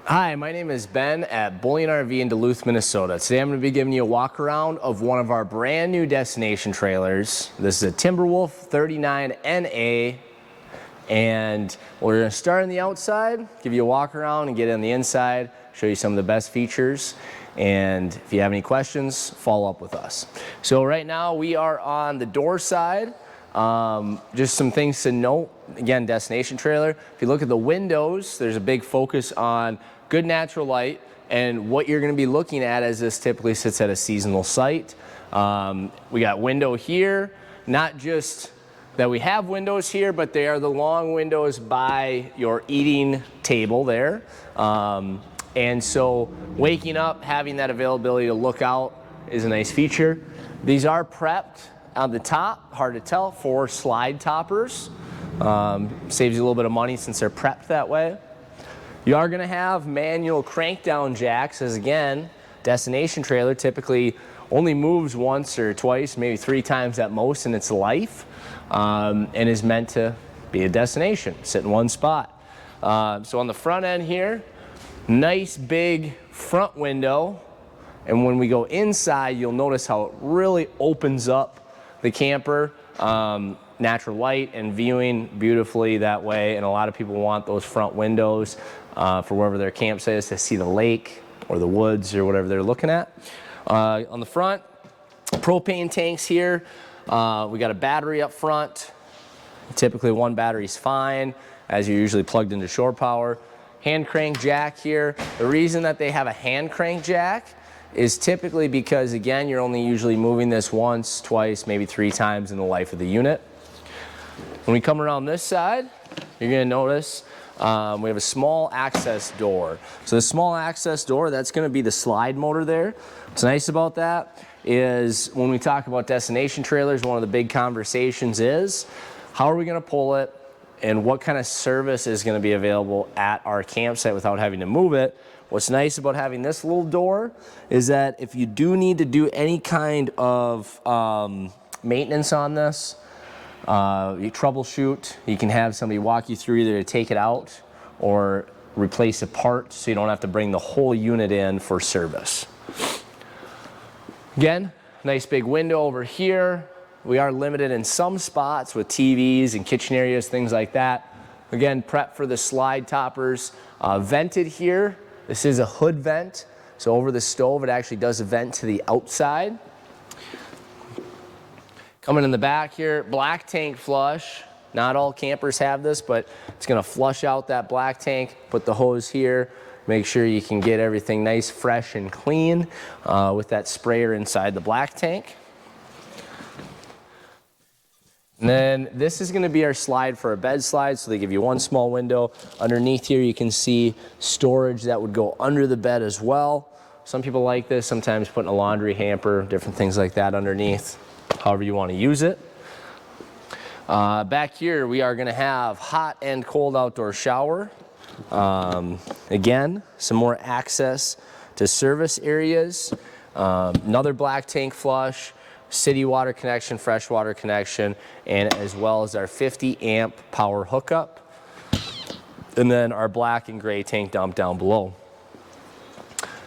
Hi, my name is Ben at Bullion RV in Duluth, Minnesota. Today I'm going to be giving you a walk around of one of our brand new destination trailers. This is a Timberwolf 39NA, and we're going to start on the outside, give you a walk around and get on the inside, show you some of the best features. And if you have any questions, follow up with us. So right now we are on the door side. Just some things to note. Again, destination trailer. If you look at the windows, there's a big focus on good natural light, and what you're going to be looking at as this typically sits at a seasonal site. We got window here, not just that we have windows here, but they are the long windows by your eating table there. And so waking up, having that availability to look out is a nice feature. These are prepped on the top, hard to tell, for slide toppers. Saves you a little bit of money since they're prepped that way. You are going to have manual crank down jacks, as again, destination trailer typically only moves once or twice, maybe 3 times at most in its life, and is meant to be a destination, sit in one spot. So on the front end here, nice big front window, and when we go inside, you'll notice how it really opens up the camper. Natural light and viewing beautifully that way, and a lot of people want those front windows for wherever their campsite is, to see the lake or the woods or whatever they're looking at. On the front, propane tanks here. We got a battery up front. Typically one battery is fine, as you're usually plugged into shore power. Hand crank jack here. The reason that they have a hand crank jack is typically because, again, you're only usually moving this once, twice, maybe 3 times in the life of the unit. When we come around this side, you're going to notice we have a small access door. So the small access door, that's going to be the slide motor there. What's nice about that is when we talk about destination trailers, one of the big conversations is how are we going to pull it and what kind of service is going to be available at our campsite without having to move it. What's nice about having this little door is that if you do need to do any kind of maintenance on this, you troubleshoot, you can have somebody walk you through either to take it out or replace a part, so you don't have to bring the whole unit in for service. Again, nice big window over here. We are limited in some spots with TVs and kitchen areas, things like that. Again, prep for the slide toppers. Vented here. This is a hood vent, so over the stove it actually does a vent to the outside. Coming in the back here, black tank flush. Not all campers have this, but it's going to flush out that black tank. Put the hose here. Make sure you can get everything nice, fresh, and clean with that sprayer inside the black tank. And then this is going to be our slide for a bed slide, so they give you one small window. Underneath here you can see storage that would go under the bed as well. Some people like this, sometimes putting a laundry hamper, different things like that underneath, however you want to use it. Back here we are going to have hot and cold outdoor shower. Again, some more access to service areas. Another black tank flush. City water connection, fresh water connection, and as well as our 50 amp power hookup. And then our black and gray tank dump down below.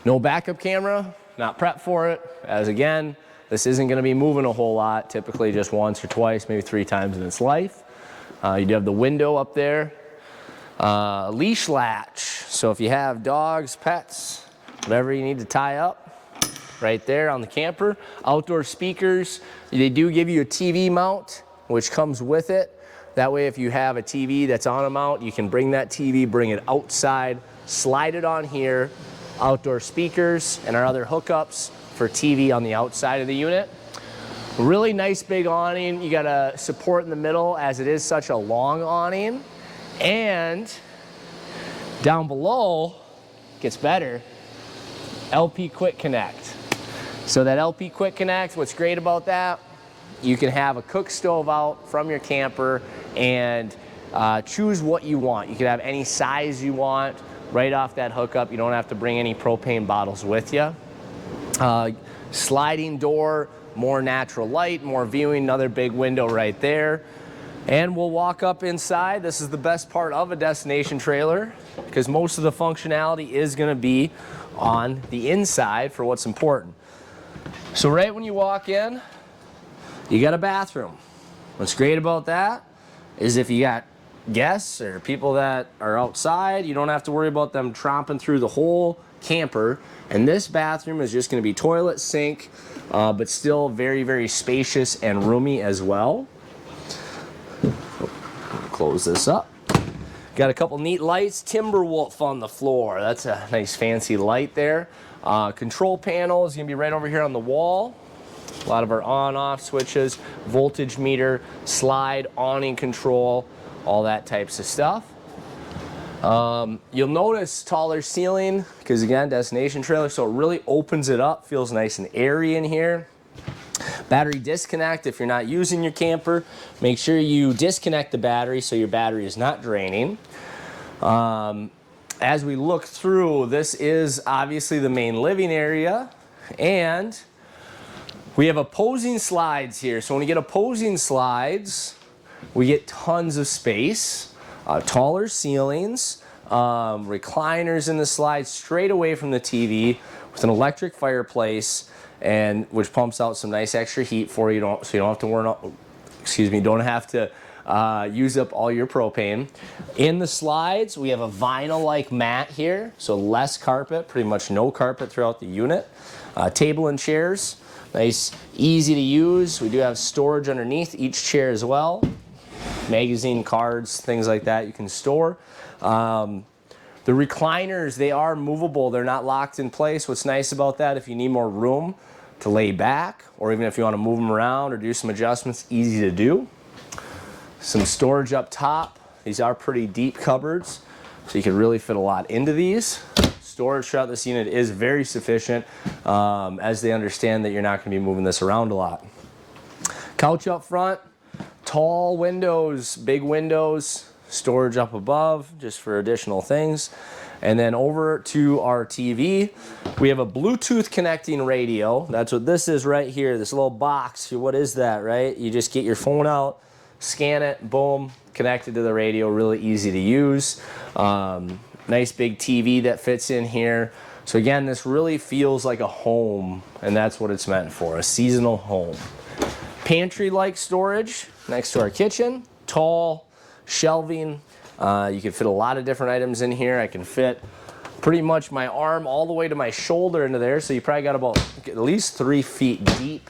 No backup camera, not prepped for it, as again, this isn't going to be moving a whole lot, typically just once or twice, maybe 3 times in its life. You do have the window up there. Leash latch, so if you have dogs, pets, whatever you need to tie up, right there on the camper. Outdoor speakers, they do give you a TV mount, which comes with it. That way if you have a TV that's on a mount, you can bring that TV, bring it outside, slide it on here. Outdoor speakers and our other hookups for TV on the outside of the unit. Really nice big awning. You got a support in the middle as it is such a long awning. And down below, gets better, LP Quick Connect. So that LP Quick Connect, what's great about that, you can have a cook stove out from your camper and choose what you want. You can have any size you want right off that hookup. You don't have to bring any propane bottles with you. Sliding door, more natural light, more viewing, another big window right there. And we'll walk up inside. This is the best part of a destination trailer because most of the functionality is going to be on the inside for what's important. So right when you walk in, you got a bathroom. What's great about that is if you got guests or people that are outside, you don't have to worry about them tromping through the whole camper. And this bathroom is just going to be toilet, sink, but still very, very spacious and roomy as well. Close this up. Got a couple neat lights. Timberwolf on the floor. That's a nice fancy light there. Control panel is going to be right over here on the wall. A lot of our on-off switches, voltage meter, slide, awning control, all that types of stuff. You'll notice taller ceiling because again, destination trailer, so it really opens it up, feels nice and airy in here. Battery disconnect, if you're not using your camper, make sure you disconnect the battery so your battery is not draining. As we look through, this is obviously the main living area, and we have opposing slides here. So when we get opposing slides, we get tons of space, taller ceilings, recliners in the slides straight away from the TV with an electric fireplace, and which pumps out some nice extra heat for you, so you don't have to don't have to use up all your propane. In the slides, we have a vinyl-like mat here, so less carpet, pretty much no carpet throughout the unit. Table and chairs, nice, easy to use. We do have storage underneath each chair as well. Magazine, cards, things like that you can store. The recliners, they are movable. They're not locked in place. What's nice about that, if you need more room to lay back, or even if you want to move them around or do some adjustments, easy to do. Some storage up top. These are pretty deep cupboards, so you can really fit a lot into these. Storage throughout this unit is very sufficient, as they understand that you're not going to be moving this around a lot. Couch up front, tall windows, big windows, storage up above just for additional things. And then over to our TV, we have a Bluetooth connecting radio. That's what this is right here, this little box. What is that, right? You just get your phone out, scan it, boom, connected to the radio, really easy to use. Nice big TV that fits in here. So again, this really feels like a home, and that's what it's meant for, a seasonal home. Pantry-like storage next to our kitchen, tall shelving. You can fit a lot of different items in here. I can fit pretty much my arm all the way to my shoulder into there, so you probably got about at least 3 feet deep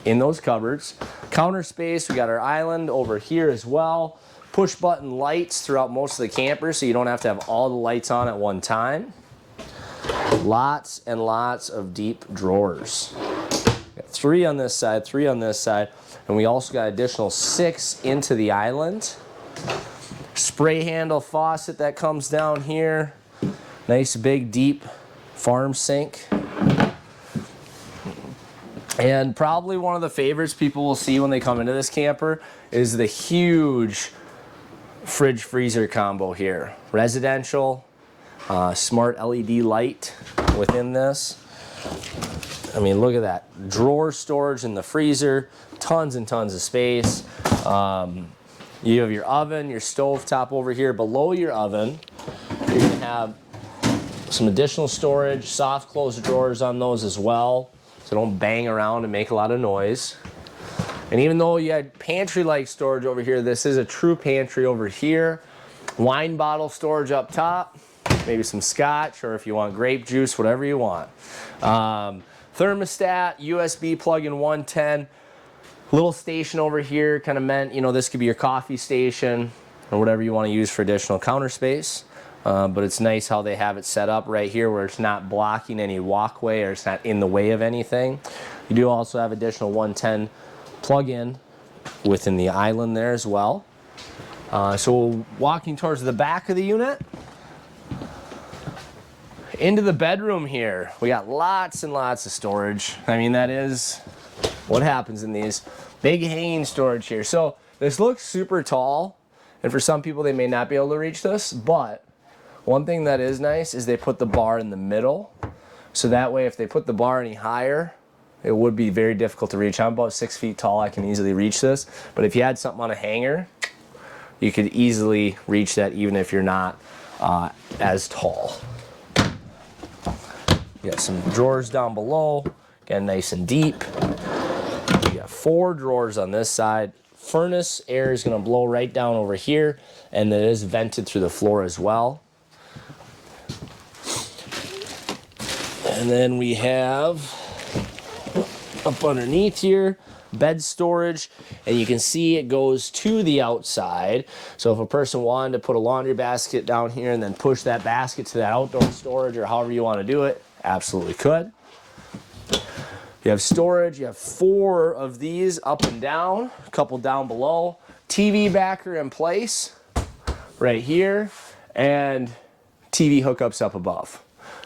in those cupboards. Counter space, we got our island over here as well. Push button lights throughout most of the camper, so you don't have to have all the lights on at one time. Lots and lots of deep drawers. Got 3 on this side, 3 on this side, and we also got additional 6 into the island. Spray handle faucet that comes down here. Nice big deep farm sink. And probably one of the favorites people will see when they come into this camper is the huge fridge freezer combo here. Residential, smart LED light within this. I mean, look at that. Drawer storage in the freezer, tons and tons of space. You have your oven, your stove top over here. Below your oven, you're gonna have some additional storage, soft close drawers on those as well, so don't bang around and make a lot of noise. And even though you had pantry-like storage over here, this is a true pantry over here. Wine bottle storage up top, maybe some scotch, or if you want grape juice, whatever you want. Thermostat, USB plug-in 110. Little station over here, kind of meant, you know, this could be your coffee station or whatever you want to use for additional counter space. But it's nice how they have it set up right here where it's not blocking any walkway or it's not in the way of anything. You do also have additional 110 plug-in within the island there as well. So walking towards the back of the unit, into the bedroom here, we got lots and lots of storage. I mean, that is what happens in these. Big hanging storage here. So this looks super tall, and for some people they may not be able to reach this, but one thing that is nice is they put the bar in the middle, so that way if they put the bar any higher, it would be very difficult to reach. I'm about 6 feet tall, I can easily reach this, but if you had something on a hanger, you could easily reach that even if you're not as tall. You got some drawers down below, again, nice and deep. You got 4 drawers on this side. Furnace air is going to blow right down over here, and it is vented through the floor as well. And then we have up underneath here, bed storage, and you can see it goes to the outside. So if a person wanted to put a laundry basket down here and then push that basket to that outdoor storage, or however you want to do it, absolutely could. You have storage, you have 4 of these up and down, a couple down below, TV backer in place right here, and TV hookups up above.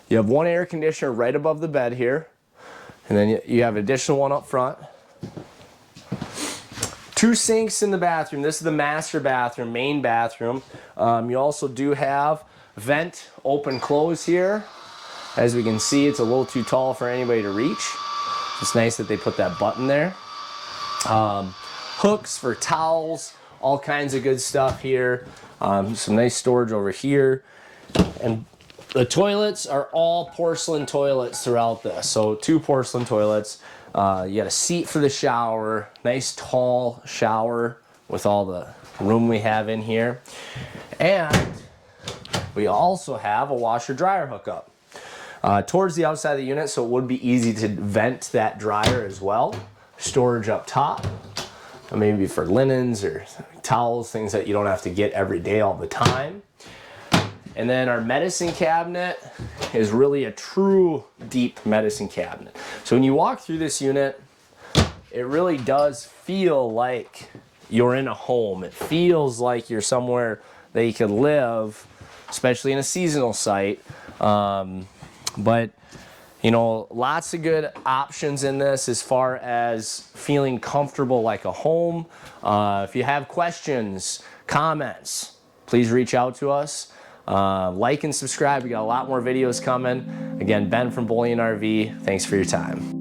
You have 1 air conditioner right above the bed here, and then you have an additional one up front. 2 sinks in the bathroom. This is the master bathroom, main bathroom. You also do have vent open close here. As we can see, it's a little too tall for anybody to reach. It's nice that they put that button there. Hooks for towels, all kinds of good stuff here. Some nice storage over here. And the toilets are all porcelain toilets throughout this. So 2 porcelain toilets. You got a seat for the shower, nice tall shower with all the room we have in here. And we also have a washer dryer hookup towards the outside of the unit, so it would be easy to vent that dryer as well. Storage up top, maybe for linens or towels, things that you don't have to get every day all the time. And then our medicine cabinet is really a true deep medicine cabinet. So when you walk through this unit, it really does feel like you're in a home. It feels like you're somewhere that you could live, especially in a seasonal site. But you know, lots of good options in this as far as feeling comfortable like a home. If you have questions, comments, please reach out to us. Like and subscribe. We got a lot more videos coming. Again, Ben from Bowling RV. Thanks for your time.